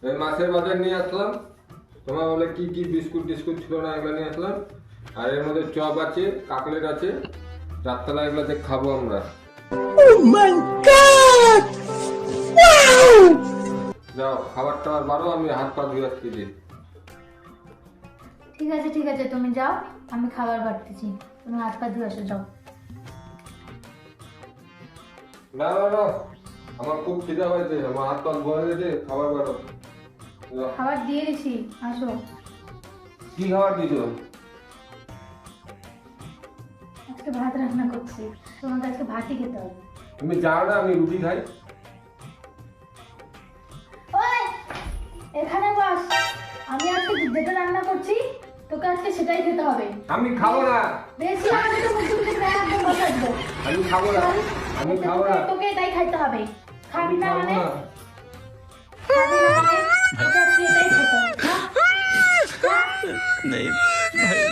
এই মাছের বাজার নিয়ে আসলাম, তোমার বলে কি কি বিস্কুট টিস্কুট ছিল না এগুলো নিয়ে আসলাম। আর এর মধ্যে চপ আছে, কাকলেট আছে, রাত্রেবেলা এগুলোতে খাবো আমরা। যাও খাবার টাবার বারো, আমি হাত পা ধুয়ে আসছি যে। ঠিক আছে তুমি যাও, আমি খাবার বাড়তেছি, তুমি হাত পা ধুয়ে আসো যাও। না না না, আমার খুব খিদা হয়েছে, আমার হাত পা ধোয়া গেছে, খাবার বারো। যাও। খাবার দিয়ে দিছি, আসো। কি খাবার দিছো? আজকে ভাত রান্না করছি, তোমাকে আজকে ভাতই খেতে হবে। তুমি যাও না, আমি রুটি খাই। ওই এখানে বস, আমি আজকে যেটা রান্না করছি তোকে আজকে সেটাই খেতে হবে। আমি খাবো না, বেশি আমাকে তো মুখে মুখে প্রায় একদম বসাই দেবো। আমি খাবো না, আমি খাবো না। তোকে এটাই খাইতে হবে। খাবি না খাবো মানে? না। খাবি না মানে? তোকে আজকে এটাই খেতে হবে। খা। খা। नहीं भाई